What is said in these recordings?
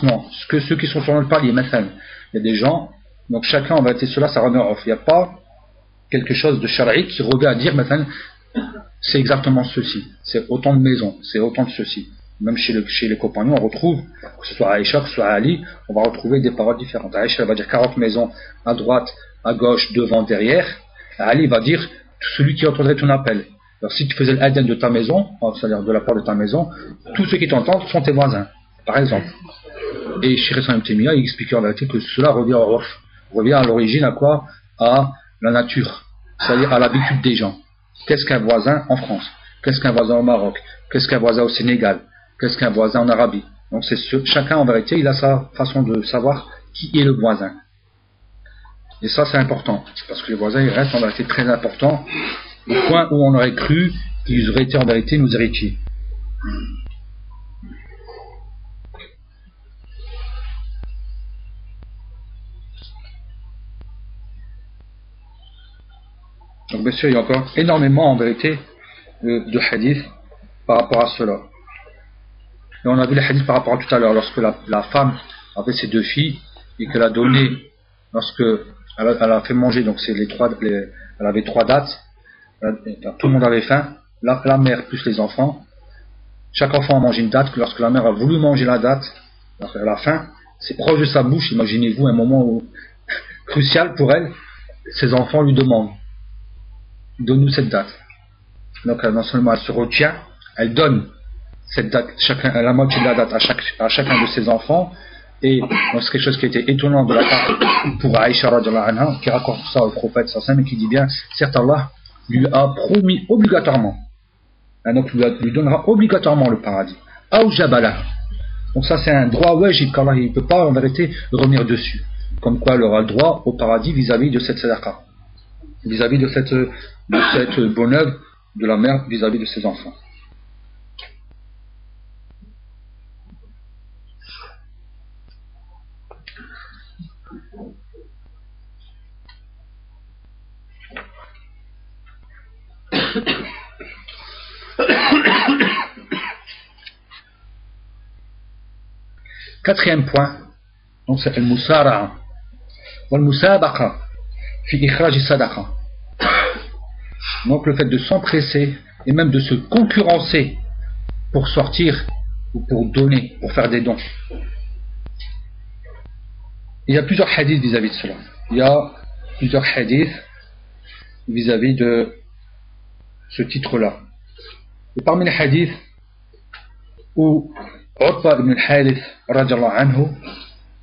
non, ceux qui sont sur le palier, maintenant, il y a des gens, donc chacun en vérité, cela, ça remet en off. Il n'y a pas quelque chose de shara'i qui revient à dire, maintenant, c'est exactement ceci, c'est autant de maisons, c'est autant de ceci. Même chez les compagnons, on retrouve, que ce soit Aïcha, que ce soit Ali, on va retrouver des paroles différentes. Aïcha va dire 40 maisons à droite, à gauche, devant, derrière. Ali va dire celui qui entendrait ton appel. Alors si tu faisais l'adhan de ta maison, c'est-à-dire de la porte de ta maison, tous ceux qui t'entendent sont tes voisins, par exemple. Et Cheikh Islam Ibn Taymiyyah, il expliquait en vérité que cela revient au urf, revient à l'origine à quoi? À la nature, c'est-à-dire à l'habitude des gens. Qu'est-ce qu'un voisin en France? Qu'est-ce qu'un voisin au Maroc? Qu'est-ce qu'un voisin au Sénégal? Qu'est-ce qu'un voisin en Arabie? Donc chacun en vérité, il a sa façon de savoir qui est le voisin. Et ça c'est important, parce que les voisins ils restent en vérité très importants, au point où on aurait cru qu'ils auraient été en vérité nos héritiers. Donc bien sûr il y a encore énormément en vérité de hadiths par rapport à cela. Et on a vu les hadiths par rapport à tout à l'heure, lorsque la femme avait ses deux filles et qu'elle a donné, lorsque elle a fait manger, donc elle avait 3 dates, tout le monde avait faim, la mère plus les enfants, chaque enfant a mangé une date, lorsque la mère a voulu manger la date, elle a faim, c'est proche de sa bouche, imaginez-vous un moment crucial pour elle, ses enfants lui demandent, donne-nous cette date. Donc non seulement elle se retient, elle donne cette date, la moitié de la date à chacun de ses enfants, et c'est quelque chose qui était étonnant de la part pour Aïcha radhiyallahu anha, qui raconte ça au prophète sallallahu, et qui dit bien, certes Allah lui a promis obligatoirement, donc lui donnera obligatoirement le paradis. Aou jabala. Donc ça c'est un droit wajib qu'Allah ne peut pas en vérité revenir dessus. Comme quoi elle aura le droit au paradis vis-à-vis de cette sadaqa, vis-à-vis de cette bonne œuvre de la mère vis-à-vis de ses enfants. Quatrième point, donc c'est al-musara'a wal-musabaqa fi ikhraj sadaqa. Donc le fait de s'empresser et même de se concurrencer pour sortir ou pour donner, pour faire des dons. Il y a plusieurs hadiths vis-à-vis de cela. Il y a plusieurs hadiths vis-à-vis de ce titre-là. Et parmi les hadiths où Utba ibn al-Harith radiyallahu anhu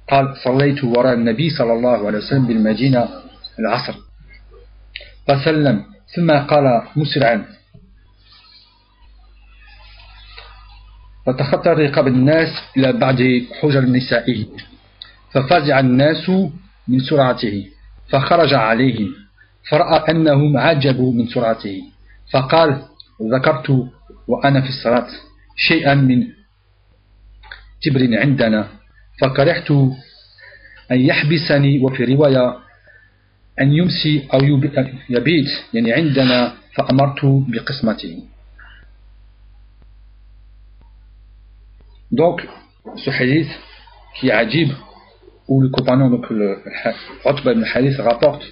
قال صليت وراء النبي صلى الله عليه وسلم بالمدينة العصر فسلم ثم قال مسرعا فتخطى رقاب الناس إلى بعد حجر نسائه ففزع الناس من سرعته فخرج عليهم فرأى أنهم عجبوا من سرعته فقال ذكرت وأنا في الصلاة شيئا من تبر عندنا فكرهت أن يحبسني وفي رواية أن يمسي أو يبيت يعني عندنا فأمرت بقسمته. Donc ce hadith qui est ajib, où le compagnon, donc le Utba ibn Harith rapporte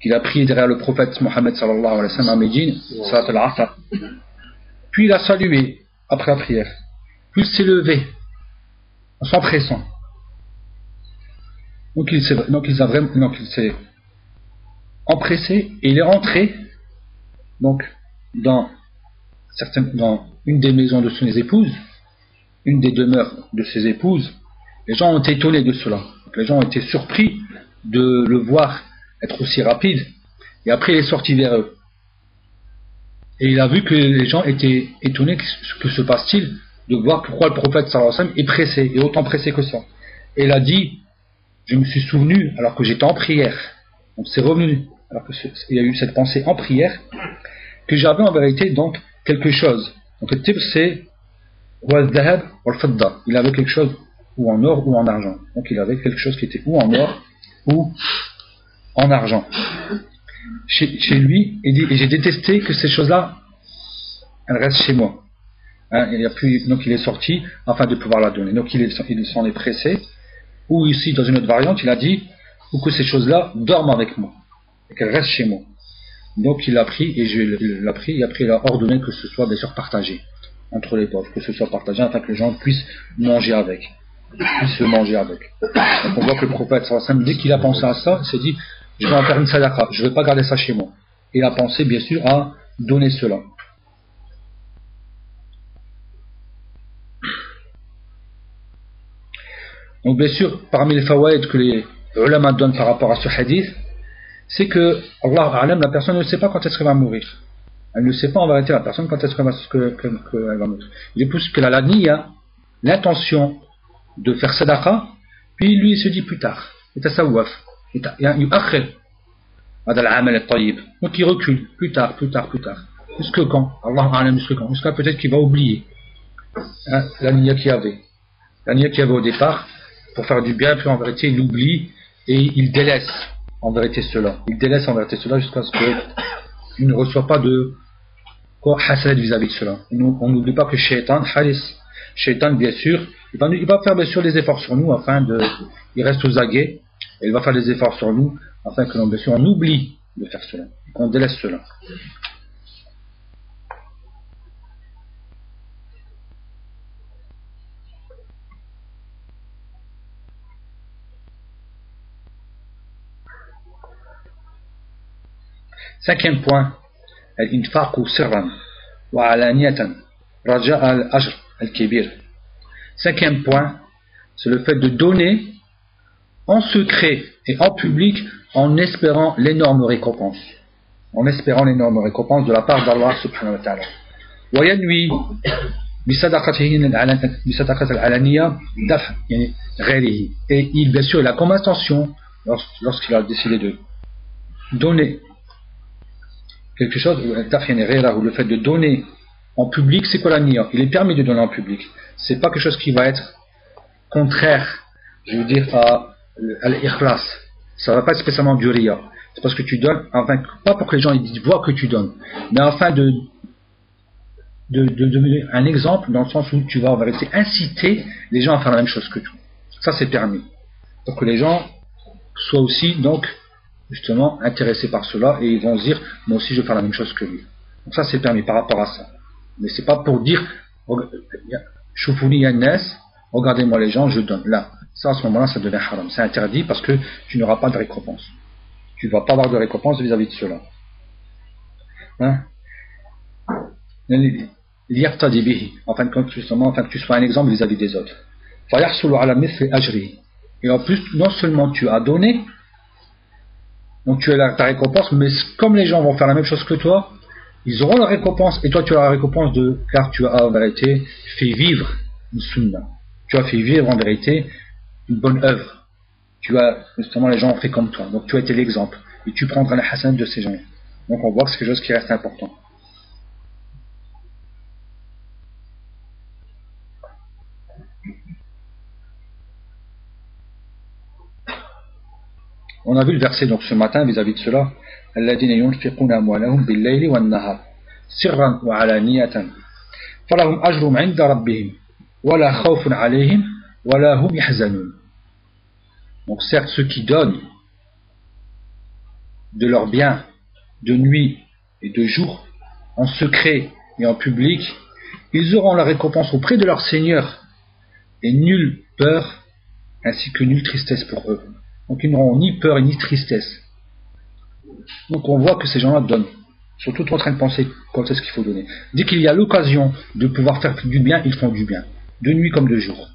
qu'il a prié derrière le prophète Mohammed sallallahu alayhi wa sallam à Médine, salat al-Asr, puis il a salué après la prière, puis il s'est levé en s'empressant. Donc il s'est empressé et il est entré donc dans une des maisons de ses épouses, une des demeures de ses épouses. Les gens ont été étonnés de cela. Donc, les gens ont été surpris de le voir être aussi rapide. Et après il est sorti vers eux. Et il a vu que les gens étaient étonnés, que se passe-t-il, de voir pourquoi le prophète sallallahu alayhi wa sallam est pressé, et autant pressé que ça. Et il a dit, je me suis souvenu alors que j'étais en prière. Donc c'est revenu, alors qu'il y a eu cette pensée en prière, que j'avais en vérité donc quelque chose. Donc le type c'est wal-dhahab wal-fidda. Il avait quelque chose ou en or ou en argent. Donc il avait quelque chose qui était ou en or ou en argent. Chez lui, il dit, et j'ai détesté que ces choses-là, elles restent chez moi. Hein, il y a plus, donc il est sorti afin de pouvoir la donner. Donc il s'en est pressé. Ou ici, dans une autre variante, il a dit ou que ces choses-là dorment avec moi et qu'elles restent chez moi. Donc il l'a pris et il l'a pris et après il a ordonné que ce soit bien sûr partagé entre les pauvres, que ce soit partagé afin que les gens puissent manger avec, puissent se manger avec. Donc on voit que le prophète sallallahu alayhi wa sallam, dès qu'il a pensé à ça, il s'est dit je vais en faire une sadaqa, je ne vais pas garder ça chez moi. Et il a pensé bien sûr à donner cela. Donc bien sûr, parmi les fawaïd que les ulama donnent par rapport à ce hadith, c'est que Allah A'lam, la personne ne sait pas quand est-ce qu'elle va mourir. Elle ne sait pas en vérité la personne quand est-ce qu'elle va mourir. Il est plus qu'elle a la niya, l'intention de faire sadaqa, puis lui il se dit plus tard, donc il recule, plus tard. Jusque quand? Allah A'lam, jusque quand? Jusqu'à peut-être qu'il va oublier la niya qu'il y avait. La niya qu'il y avait au départ, pour faire du bien, puis en vérité il oublie et il délaisse en vérité cela. Il délaisse en vérité cela jusqu'à ce qu'il ne reçoit pas de hasad vis-à-vis de cela. On n'oublie pas que Shaitan, bien sûr, il va faire bien sûr des efforts sur nous afin de. Il reste aux aguets et il va faire des efforts sur nous afin que bien sûr on oublie de faire cela, qu'on délaisse cela. Cinquième point, al-infaqu sirran wa alaniyatan raja'a al-ajr al-kibir. Cinquième point, c'est le fait de donner en secret et en public en espérant l'énorme récompense. En espérant l'énorme récompense de la part d'Allah subhanahu wa ta'ala. Wa yanwi bisadaqatihi al-alaniya daf' yani ghayrihi. Et il, bien sûr, il a comme intention, lorsqu'il a décidé de donner quelque chose, le fait de donner en public, c'est quoi la niya? Il est permis de donner en public. C'est pas quelque chose qui va être contraire, je veux dire, à l'ikhlas. Ça va pas être spécialement du riya. C'est parce que tu donnes, enfin, pas pour que les gens ils voient que tu donnes, mais afin de donner un exemple dans le sens où tu vas en vérité inciter les gens à faire la même chose que toi. Ça c'est permis. Pour que les gens soient aussi, donc, justement intéressés par cela et ils vont se dire moi aussi je vais faire la même chose que lui. Donc ça c'est permis par rapport à ça, mais c'est pas pour dire shoufouni yannas, regardez-moi les gens, je donne. Là, ça à ce moment-là ça devient haram, c'est interdit parce que tu n'auras pas de récompense, tu vas pas avoir de récompense vis-à-vis de cela. Liyaqtadi bihi, enfin justement, afin que tu sois un exemple vis-à-vis des autres. Fayahsulu ala mithli ajri, et en plus non seulement tu as donné, donc tu as ta récompense, mais comme les gens vont faire la même chose que toi, ils auront la récompense et toi tu as la récompense car tu as en vérité fait vivre une sunna. Tu as fait vivre en vérité une bonne œuvre. Tu as, justement, les gens ont fait comme toi. Donc tu as été l'exemple. Et tu prendras la hasanat de ces gens. Donc on voit que c'est quelque chose qui reste important. On a vu le verset donc ce matin vis-à-vis de cela. الذين ينفقون أموالهم بالليل والنهار سرا وعلانية فلهم أجرهم عند ربهم ولا خوف عليهم ولا هم يحزنون. Donc certes ceux qui donnent de leurs biens de nuit et de jour en secret et en public, ils auront la récompense auprès de leur Seigneur et nulle peur ainsi que nulle tristesse pour eux. Donc ils n'auront ni peur ni tristesse. Donc on voit que ces gens-là donnent. Ils sont tous en train de penser quand est-ce qu'il faut donner. Dès qu'il y a l'occasion de pouvoir faire du bien, ils font du bien. De nuit comme de jour.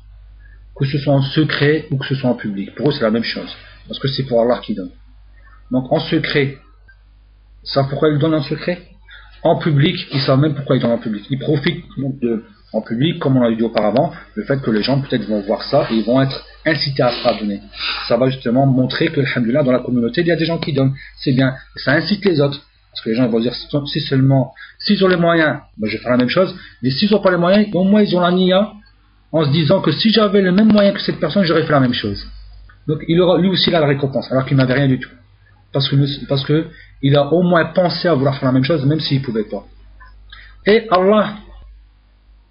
Que ce soit en secret ou que ce soit en public. Pour eux c'est la même chose. Parce que c'est pour Allah qui donne. Donc en secret, ils savent pourquoi ils donnent en secret. En public, ils savent même pourquoi ils donnent en public. Ils profitent donc en public, comme on l'a dit auparavant, le fait que les gens peut-être vont voir ça et ils vont être incités à donner. Ça va justement montrer que, alhamdoulilah, dans la communauté, il y a des gens qui donnent. C'est bien. Ça incite les autres. Parce que les gens vont dire, si seulement, s'ils ont les moyens, ben je vais faire la même chose. Mais s'ils n'ont pas les moyens, au moins ils ont la niya, en se disant que si j'avais le même moyen que cette personne, j'aurais fait la même chose. Donc il aura lui aussi la récompense, alors qu'il n'avait rien du tout. Parce que il a au moins pensé à vouloir faire la même chose, même s'il ne pouvait pas. Et Allah,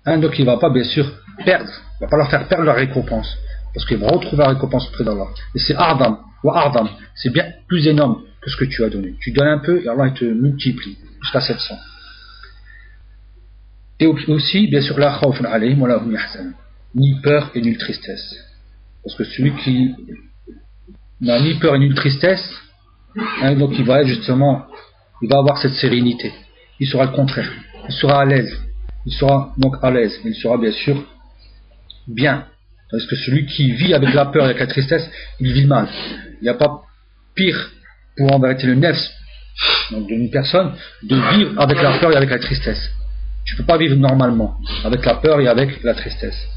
Donc il ne va pas bien sûr perdre, il ne va pas leur faire perdre leur récompense, parce qu'ils vont retrouver la récompense auprès d'Allah. Et c'est ardam, ou ardam, c'est bien plus énorme que ce que tu as donné. Tu donnes un peu et Allah il te multiplie jusqu'à 700. Et aussi, bien sûr, la khawfun alayhim wa la hum yahzanun, ni peur et nulle tristesse. Parce que celui qui n'a ni peur et nulle tristesse, donc il va être justement, il va avoir cette sérénité. Il sera le contraire. Il sera à l'aise. Il sera donc à l'aise. Il sera bien sûr bien. Parce que celui qui vit avec la peur et avec la tristesse, il vit mal. Il n'y a pas pire pour en vérité le nefs, donc d'une personne, de vivre avec la peur et avec la tristesse. Tu ne peux pas vivre normalement avec la peur et avec la tristesse.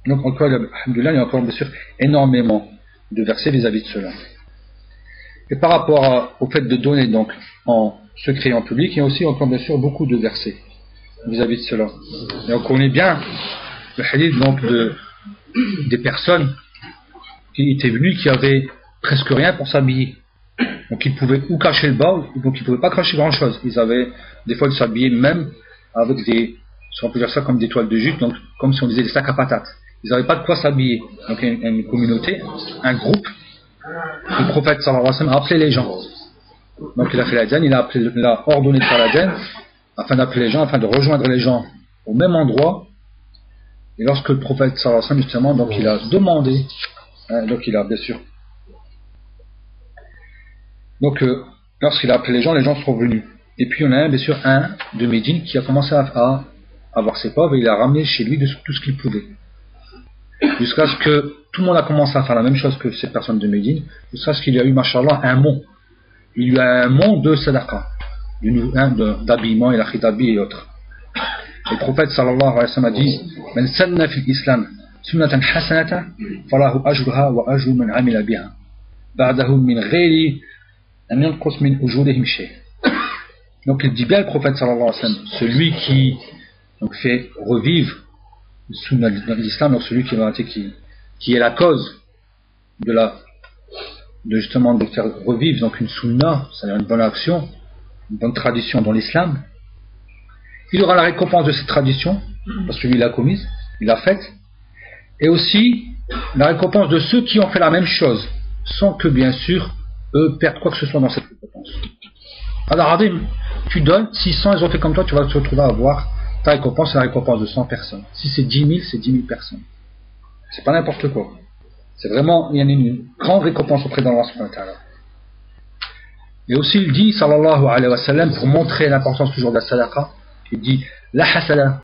Donc encore, alhamdoulilah, il y a encore bien sûr énormément de versets vis-à-vis de cela. Et par rapport au fait de donner donc en secret et en public, il y a aussi encore bien sûr beaucoup de versets vis-à-vis de cela. Et on connaît bien le hadith donc des personnes qui étaient venues, qui avaient presque rien pour s'habiller. Donc ils pouvaient ou cacher le bas, donc ils ne pouvaient pas cacher grand chose. Ils avaient des fois de s'habiller même avec des, si on peut dire ça comme des toiles de jute, donc comme si on disait des sacs à patates. Ils n'avaient pas de quoi s'habiller. Donc une communauté, un groupe, le prophète sallallahu alayhi wa sallam a appelé les gens. Donc il a fait l'adhan, il a ordonné de faire l'adhan afin d'appeler les gens, afin de rejoindre les gens au même endroit. Et lorsque le prophète sallallahu alayhi wa sallam justement, donc il a demandé, donc il a bien sûr, donc lorsqu'il a appelé les gens sont venus. Et puis on a bien sûr un de Médine qui a commencé à avoir ses pauvres et il a ramené chez lui de tout ce qu'il pouvait. Jusqu'à ce que tout le monde a commencé à faire la même chose que cette personne de Médine, jusqu'à ce qu'il y a eu, mashallah, un mot. Il y a un mot de sadaqa, d'habillement, et l'akhidabi et autres. Et le prophète sallallahu alayhi wa sallam a dit: Man sanna fil islam sunnatan hasanata falahu ajruha wa ajru man amila biha ba'dahu min ghayri an yanqus min ujurihim shay. Donc il dit bien le prophète sallallahu alayhi wa sallam, celui qui donc fait revivre sunna de l'islam, donc celui qui est la cause de justement de faire revivre donc une sunna, c'est-à-dire une bonne action, une bonne tradition dans l'islam, il aura la récompense de cette tradition parce que lui l'a commise, il l'a faite, et aussi la récompense de ceux qui ont fait la même chose sans que bien sûr eux perdent quoi que ce soit dans cette récompense. Alors Adim, tu donnes, si 100 ils ont fait comme toi, tu vas te retrouver à avoir ta récompense, c'est la récompense de 100 personnes. Si c'est 10 000, c'est 10 000 personnes. C'est pas n'importe quoi. C'est vraiment, il y a une grande récompense auprès d'Allah subhanahu wa ta'ala. Et aussi il dit, sallallahu alayhi wa sallam, pour montrer l'importance toujours de la sadaqa, il dit, la hasala